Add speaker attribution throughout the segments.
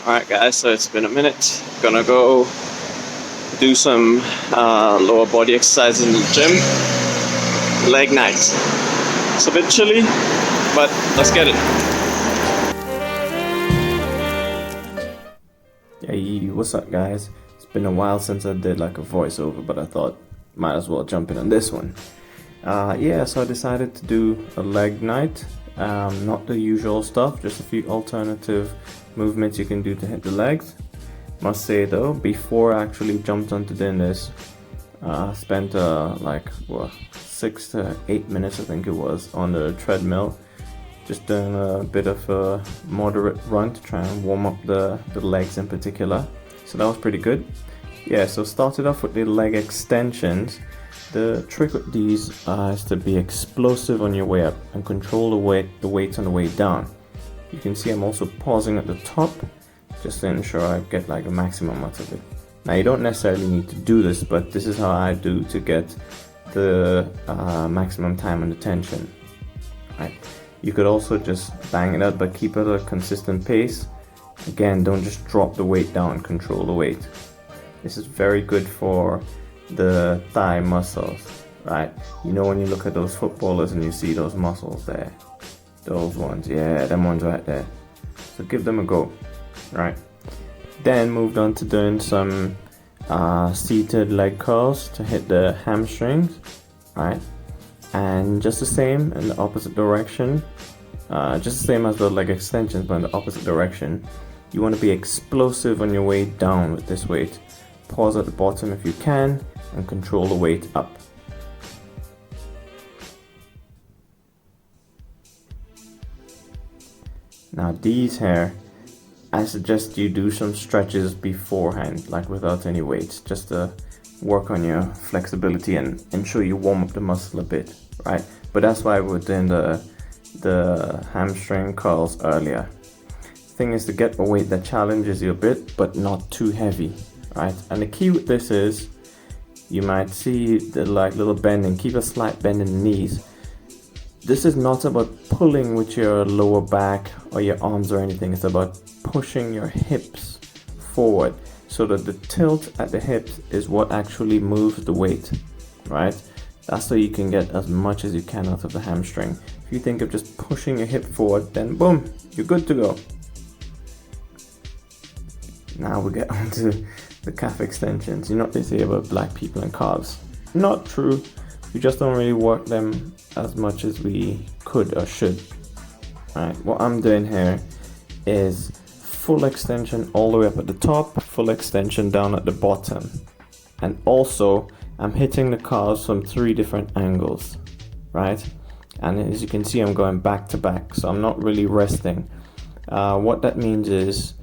Speaker 1: Alright guys, so it's been a minute. Gonna go do some lower body exercise in the gym. Leg night. It's a bit chilly, but let's get it.
Speaker 2: Hey, what's up guys? It's been a while since I did like a voiceover, but I thought might as well jump in on this one. So I decided to do a leg night. Not the usual stuff, just a few alternative movements you can do to hit the legs. Must say though, before I actually jumped onto doing this, I spent 6 to 8 minutes I think it was on the treadmill, just doing a bit of a moderate run to try and warm up the legs in particular. So that was pretty good. Yeah, so started off with the leg extensions. The trick with these is to be explosive on your way up and control the weight on the way down. You can see I'm also pausing at the top just to ensure I get like a maximum out of it. Now you don't necessarily need to do this, but this is how I do to get the maximum time and attention. Right. You could also just bang it out, but keep it at a consistent pace. Again, don't just drop the weight down, control the weight. This is very good for the thigh muscles, right? You know when you look at those footballers and you see those muscles there, those ones, yeah, them ones right there. So give them a go, right? Then moved on to doing some seated leg curls to hit the hamstrings, right? And just the same in the opposite direction, just the same as the leg extensions, but in the opposite direction. You want to be explosive on your way down with this weight. Pause at the bottom if you can and control the weight up. Now these here, I suggest you do some stretches beforehand, like without any weights, just to work on your flexibility and ensure you warm up the muscle a bit, right? But that's why we're doing the hamstring curls earlier. Thing is to get a weight that challenges you a bit, but not too heavy, right? And the key with this is, you might see the like little bending, keep a slight bend in the knees. This is not about pulling with your lower back or your arms or anything. It's about pushing your hips forward so that the tilt at the hips is what actually moves the weight, right? That's so you can get as much as you can out of the hamstring. If you think of just pushing your hip forward, then boom, you're good to go. Now we get onto the calf extensions. You know what they say about black people and calves? Not true. We just don't really work them as much as we could or should. Right. What I'm doing here is full extension all the way up at the top, full extension down at the bottom. And also I'm hitting the calves from 3 different angles, right? And as you can see, I'm going back to back, so I'm not really resting. What that means is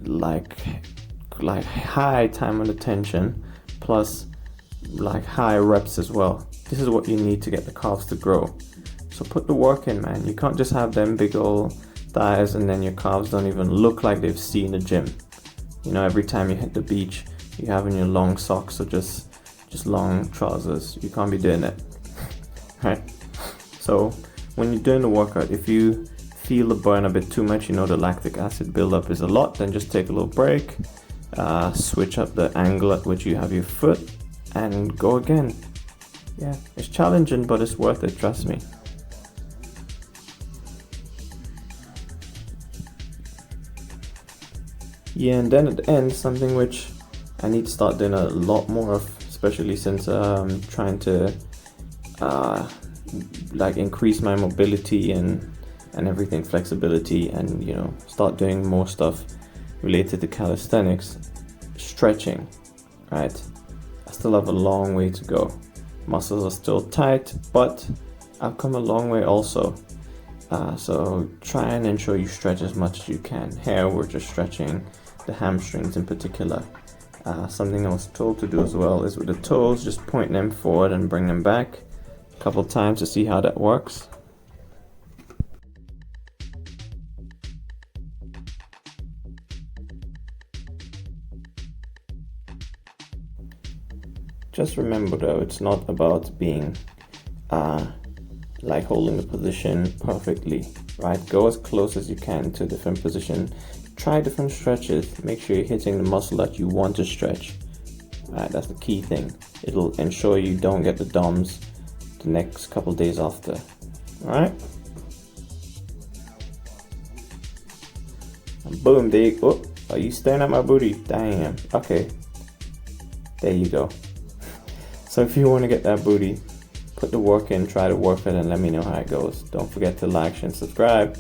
Speaker 2: like high time and attention plus like high reps as well. This is what you need to get the calves to grow. So put the work in, man. You can't just have them big old thighs and then your calves don't even look like they've seen the gym. You know, every time you hit the beach, you have in your long socks or just long trousers. You can't be doing that, right? So when you're doing the workout, if you feel the burn a bit too much, you know the lactic acid buildup is a lot, then just take a little break, switch up the angle at which you have your foot and go again. Yeah, it's challenging, but it's worth it, trust me. Yeah, and then at the end, something which I need to start doing a lot more of, especially since I'm trying to increase my mobility and everything, flexibility, and you know, start doing more stuff related to calisthenics. Stretching, right? I still have a long way to go. Muscles are still tight, but I've come a long way also. So try and ensure you stretch as much as you can. Here we're just stretching the hamstrings in particular. Something I was told to do as well is with the toes, just point them forward and bring them back a couple times to see how that works. Just remember though, it's not about being like holding the position perfectly, right? Go as close as you can to a different position. try different stretches. Make sure you're hitting the muscle that you want to stretch. Alright, that's the key thing. It'll ensure you don't get the DOMS the next couple days after. Alright? Boom, there you go. Oh, are you staring at my booty? Damn. Okay. There you go. So if you want to get that booty, put the work in, try to work it, and let me know how it goes. Don't forget to like, share, and subscribe.